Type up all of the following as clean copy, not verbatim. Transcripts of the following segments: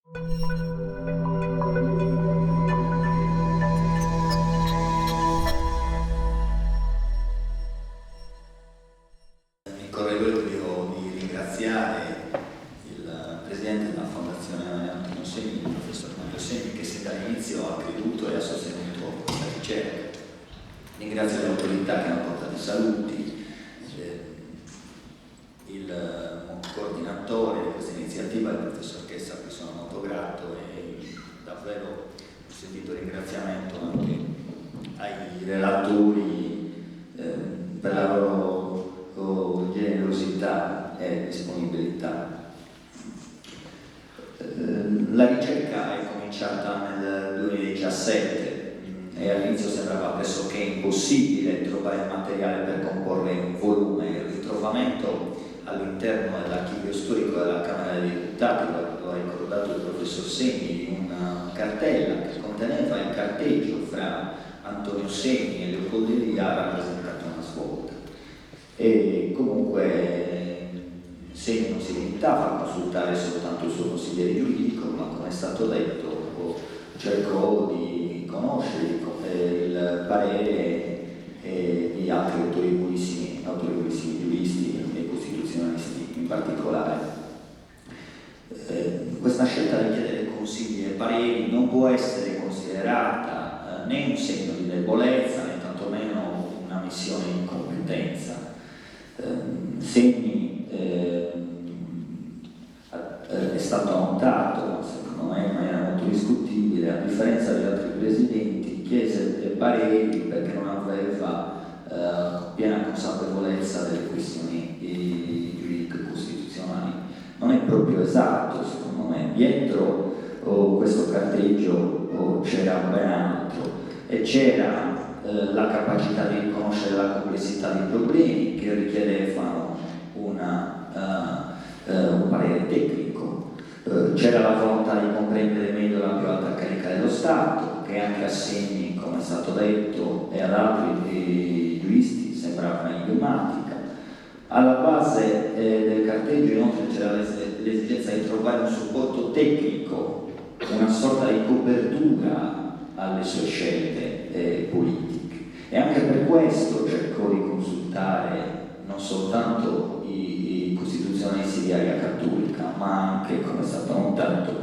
Mi corre l'obbligo di ringraziare il Presidente della Fondazione Antonio Segni, il Professor Antonio Segni, che sin dall'inizio ha creduto e ha sostenuto questa ricerca. Ringrazio le autorità che hanno portato i saluti, il coordinatore di questa iniziativa, il Professor Chessa, a cui sono molto grato, e davvero un sentito ringraziamento anche ai relatori per la loro generosità e disponibilità. La ricerca è cominciata nel 2017 e all'inizio sembrava pressoché impossibile trovare il materiale per comporre un volume. Il ritrovamento all'interno dell'archivio storico della Camera dei Deputati, lo ha ricordato il professor Segni, di una cartella che conteneva il carteggio fra Antonio Segni e Leopoldo Elia, ha rappresentato una svolta. E comunque Segni non si limitava a consultare soltanto il suo consigliere giuridico, ma, come è stato detto, cercò di conoscere il parere di altri autorevolissimi giuristi e costituzionalisti in particolare. Questa scelta di chiedere consigli e pareri non può essere considerata né un segno di debolezza né tantomeno una missione di incompetenza. Segni è stato notato, secondo me in maniera molto discutibile, a differenza di altri presidenti, chiese pareri perché non aveva piena consapevolezza delle questioni giuridiche costituzionali. Non è proprio esatto, secondo me. Dietro questo carteggio c'era ben altro, e c'era la capacità di riconoscere la complessità dei problemi che richiedevano un parere tecnico. C'era la volontà di comprendere meglio la più alta carica dello Stato, che anche a Segni, come è stato detto, e ad altri giuristi sembrava enigmatica. Alla base del carteggio inoltre c'era l'esigenza di trovare un supporto tecnico, una sorta di copertura alle sue scelte politiche, e anche per questo cercò di consultare non soltanto i costituzionalisti di area cattolica, ma anche, come è stato notato,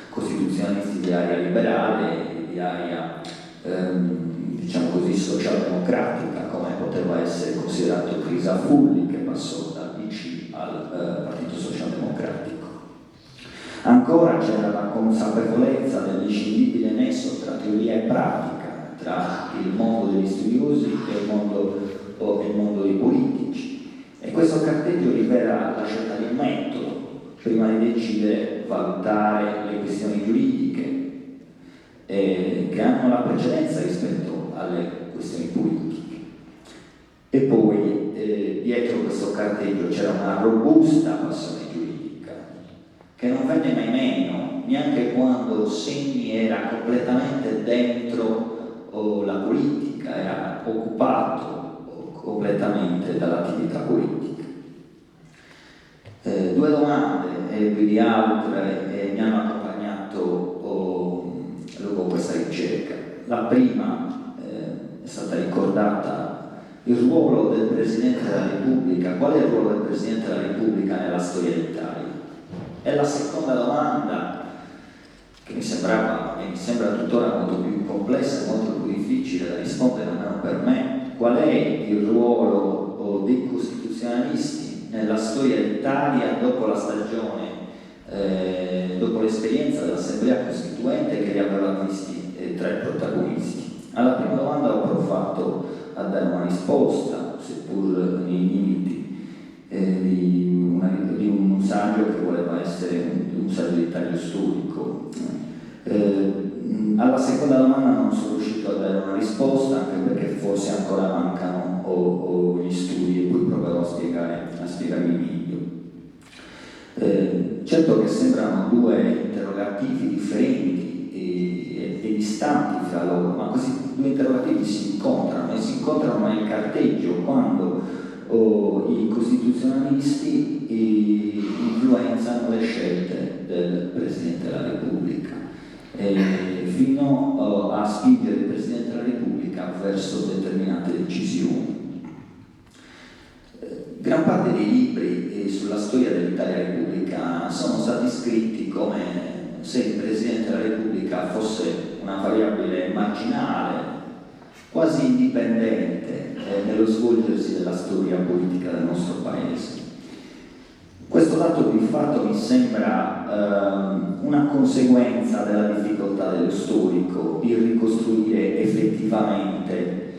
costituzionalisti di area liberale, di area diciamo così socialdemocratica, come poteva essere considerato Crisafulli, che passò dal PC al Partito Socialdemocratico. Ancora c'era la consapevolezza dell'inscindibile nesso tra teoria e pratica, tra il mondo degli studiosi e il mondo dei politici, e questo carteggio rivela la scelta di metodo prima di decidere, valutare le questioni giuridiche che hanno la precedenza rispetto alle questioni politiche. E poi dietro questo carteggio c'era una robusta passione giuridica che non venne mai meno, neanche quando Segni era completamente dentro la politica, era occupato completamente dall'attività politica. Due domande e più di altre mi hanno accompagnato lungo questa ricerca. La prima è stata ricordata: il ruolo del Presidente della Repubblica. Qual è il ruolo del Presidente della Repubblica nella storia d'Italia? E la seconda domanda, che mi sembra tuttora molto più complessa e molto più difficile da rispondere, almeno per me: qual è il ruolo dei costituzionalisti nella storia d'Italia dopo la stagione, dopo l'esperienza dell'Assemblea Costituente che li aveva visti tra i protagonisti? Alla prima domanda ho provato a dare una risposta, seppur nei limiti di un saggio che voleva essere un saggio di taglio storico. Alla seconda domanda non sono riuscito a dare una risposta, anche perché forse ancora mancano gli studi, e poi proverò a spiegarmi meglio. Certo che sembrano due interrogativi differenti e distanti fra loro, ma questi due interrogativi si incontrano nel carteggio quando i costituzionalisti influenzano le scelte del Presidente della Repubblica, fino a spingere il Presidente della Repubblica verso determinate decisioni. Gran parte dei libri sulla storia dell'Italia repubblicana sono stati scritti come se il Presidente della Repubblica fosse una variabile marginale, quasi indipendente nello svolgersi della storia politica del nostro Paese. Questo dato di fatto mi sembra una conseguenza della difficoltà dello storico di ricostruire effettivamente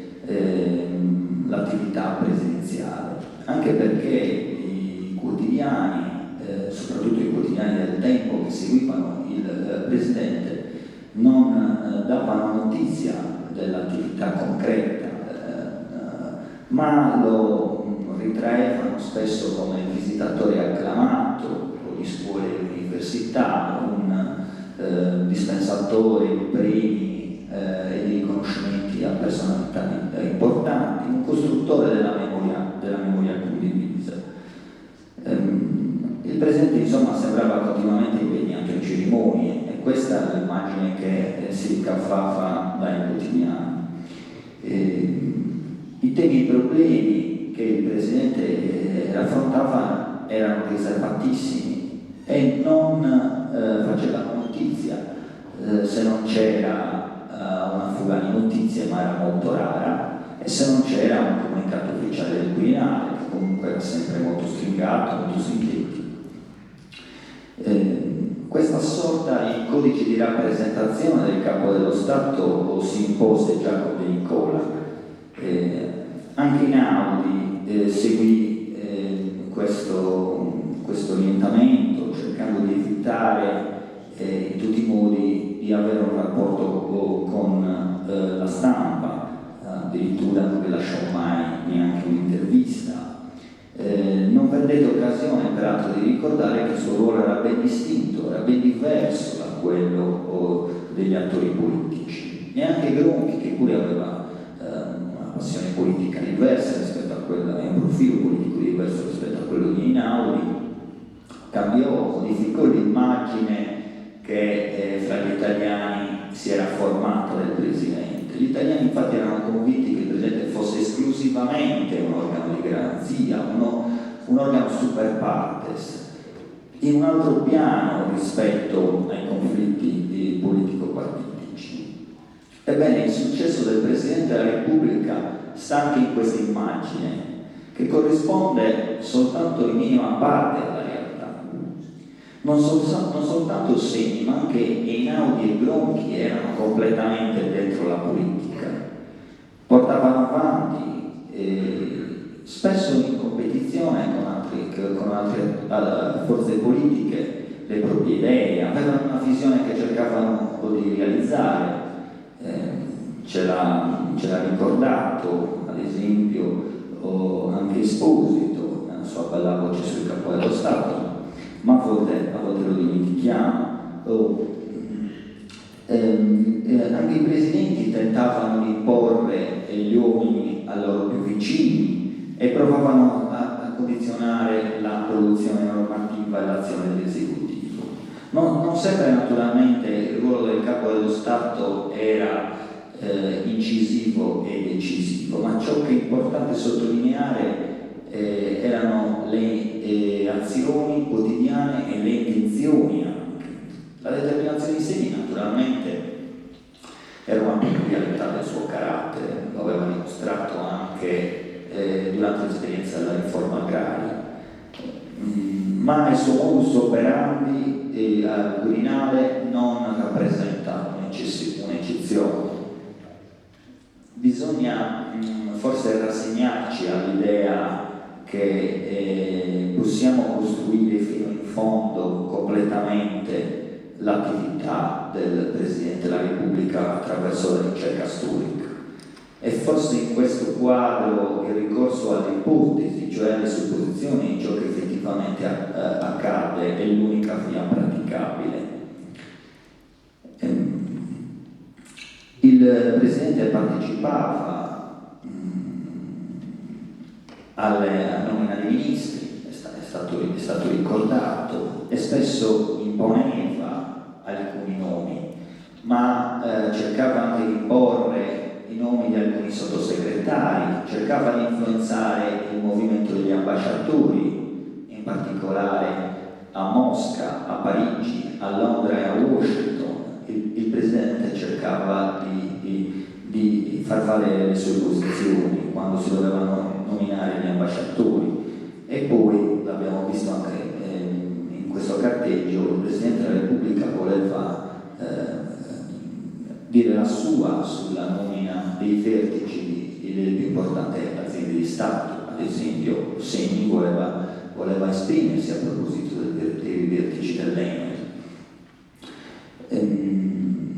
l'attività presidenziale, anche perché i quotidiani, soprattutto i quotidiani del tempo che seguivano il Presidente, non davano notizia dell'attività concreta, ma lo ritraevano spesso come visitatore acclamato di scuole e università, un dispensatore di premi e di riconoscimenti a personalità importanti, un costruttore della memoria condivisa. Il Presidente insomma sembrava continuamente impegnato in cerimonie, e questa è l'immagine che si ricavava dai quotidiani. I temi e i problemi che il Presidente affrontava erano riservatissimi e non facevano notizia se non c'era una fuga di notizie, ma era molto rara, e se non c'era un comunicato ufficiale del Quirinale, che comunque era sempre molto stringato, molto sintetico. Questa sorta di codice di rappresentazione del Capo dello Stato si impose già con De Nicola. Anche Einaudi seguì questo orientamento, cercando di evitare in tutti i modi di avere un rapporto con la stampa, addirittura non vi lasciò mai neanche un'intervista. Non perdete occasione peraltro di ricordare che il suo ruolo era ben distinto, era ben diverso da quello degli attori politici. Neanche Gronchi, che pure aveva una passione politica diversa rispetto a quella, e un profilo politico diverso rispetto a quello di Einaudi, cambiò, modificò l'immagine che fra gli italiani si era formata del Presidente. Gli italiani infatti erano convinti che il Presidente fosse esclusivamente un organo di garanzia, un organo super partes, in un altro piano rispetto ai conflitti politico-partitici. Ebbene, il successo del Presidente della Repubblica sta anche in questa immagine, che corrisponde soltanto in minima parte alla realtà. Non soltanto segni, ma anche Einaudi e Gronchi erano completamente dentro la politica, portavano avanti, spesso in competizione con altre forze politiche, le proprie idee, avevano una visione che cercavano di realizzare. Ce l'ha ricordato, ad esempio, anche Esposito, nella sua bella voce sul Capo dello Stato, ma a volte lo dimentichiamo. Anche i presidenti tentavano di imporre gli uomini a loro più vicini e provavano a condizionare la produzione normativa e l'azione dell'esecutivo. Non sempre naturalmente il ruolo del Capo dello Stato era incisivo e decisivo, ma ciò che è importante sottolineare erano le azioni quotidiane e le intenzioni anche. La determinazione di segni naturalmente era una peculiarità del suo carattere, lo aveva dimostrato anche durante l'esperienza della riforma agraria, ma il suo modus operandi al Quirinale non rappresenta un'eccezione. Bisogna forse rassegnarci all'idea che possiamo costruire fino in fondo completamente l'attività del Presidente della Repubblica attraverso la ricerca storica. E forse in questo quadro il ricorso alle ipotesi, cioè alle supposizioni di ciò che effettivamente accade, è l'unica via praticabile. Il Presidente partecipava alla nomina dei ministri, è stato ricordato, e spesso in imponeva alcuni nomi, ma cercava anche di imporre i nomi di alcuni sottosegretari, cercava di influenzare il movimento degli ambasciatori, in particolare a Mosca, a Parigi, a Londra e a Washington. Il presidente cercava di far valere le sue posizioni quando si dovevano nominare gli ambasciatori. E poi, l'abbiamo visto anche in questo carteggio, il Presidente della Repubblica voleva dire la sua sulla nomina dei vertici delle più importanti aziende di Stato. Ad esempio, Segni voleva esprimersi a proposito dei vertici dell'Enel.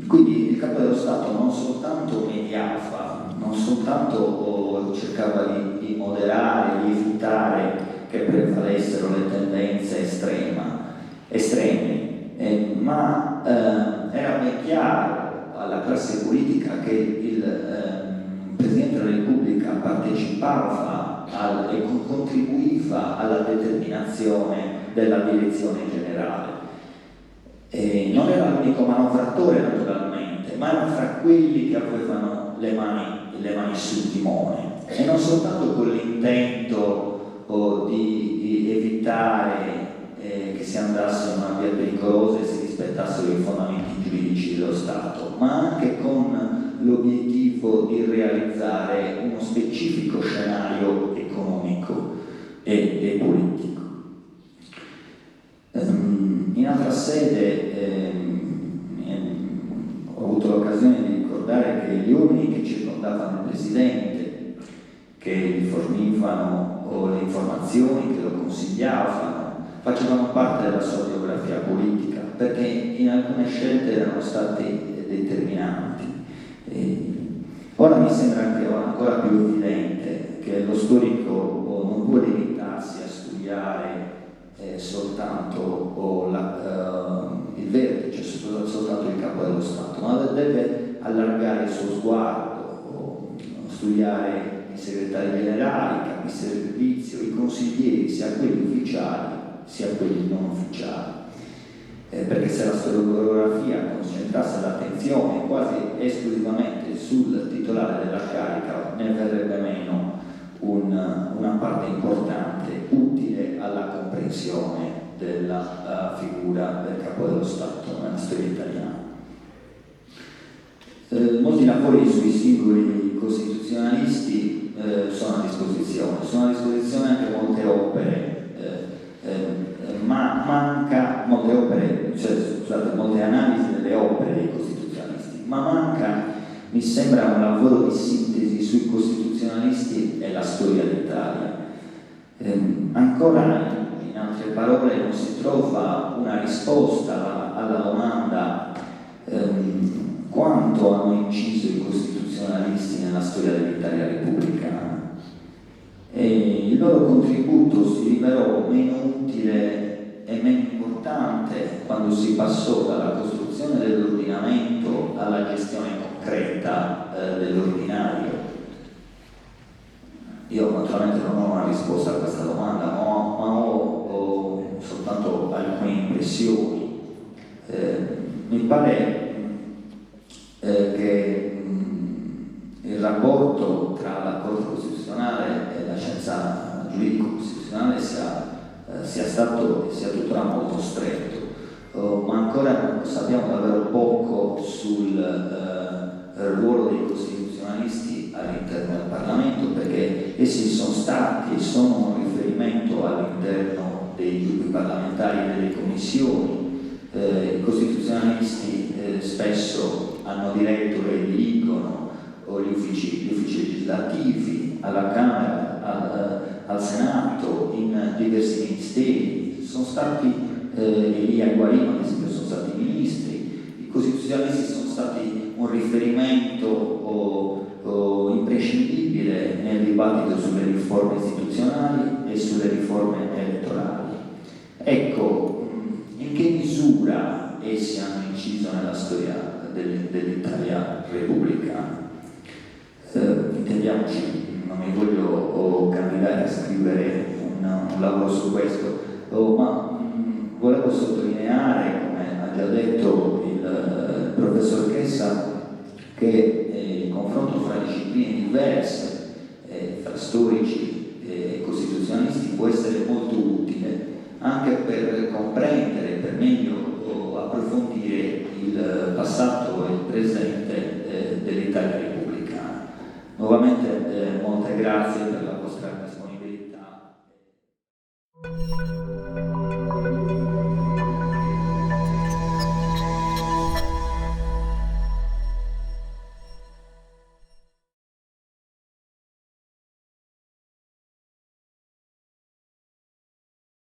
Quindi il Capo dello Stato non soltanto mediava, non soltanto cercava di moderare, di evitare che prevalessero le tendenze estreme, ma era ben chiaro alla classe politica che il Presidente della Repubblica partecipava e contribuiva alla determinazione della direzione generale. Non era l'unico manovratore naturalmente, ma era fra quelli che avevano le mani sul timone, e non soltanto con l'intento di evitare che si andasse in una via pericolosa e si rispettassero i fondamenti giuridici dello Stato, ma anche con l'obiettivo di realizzare uno specifico scenario economico e politico. In altra sede ho avuto l'occasione di ricordare che gli uomini che circondavano il Presidente, che gli fornivano le informazioni, che lo consigliavano, facevano parte della sua biografia politica, perché in alcune scelte erano stati determinanti. Ora mi sembra anche ancora più evidente che lo storico non può limitarsi a studiare soltanto il vertice, soltanto il Capo dello Stato, ma deve allargare il suo sguardo, studiare i segretari generali, i capi servizio, i consiglieri, sia quelli ufficiali sia quelli non ufficiali, perché se la storiografia concentrasse l'attenzione quasi esclusivamente sul titolare della carica, ne verrebbe meno una parte importante utile alla comprensione della figura del Capo dello Stato nella storia italiana. Molti lavori sui singoli costituzionalisti sono a disposizione anche molte opere, ma manca molte analisi delle opere dei costituzionalisti, ma manca, mi sembra, un lavoro di sintesi sui costituzionalisti e la storia d'Italia. Ancora, in altre parole, non si trova una risposta alla domanda quanto hanno inciso i costituzionalisti nella storia dell'Italia repubblicana. Il loro contributo si rivelò meno utile e meno importante quando si passò dalla costruzione dell'ordinamento alla gestione concreta dell'ordinario. Io naturalmente non ho una risposta a questa domanda, ma ho soltanto alcune impressioni. Mi pare che il rapporto tra la Corte Costituzionale e la scienza giuridico-costituzionale sia tuttora molto stretto, ma ancora sappiamo davvero poco sul ruolo dei costituzionalisti all'interno del Parlamento, perché essi sono stati e sono un riferimento all'interno dei gruppi parlamentari e delle commissioni. I costituzionalisti spesso hanno diretto e dirigono gli uffici legislativi alla Camera, al Senato, in diversi ministeri. Sono stati Elia Guarino, ad esempio, sono stati ministri. I costituzionalisti sono stati un riferimento imprescindibile nel dibattito sulle riforme istituzionali e sulle riforme elettorali. Ecco, in che misura essi hanno inciso nella storia dell'Italia repubblicana? Intendiamoci, non mi voglio candidare a scrivere un lavoro su questo, ma volevo sottolineare come che il confronto fra discipline diverse, fra storici e costituzionalisti, può essere molto utile anche per comprendere, per meglio approfondire il passato e il presente dell'Italia repubblicana. Nuovamente molte grazie per la vostra disponibilità.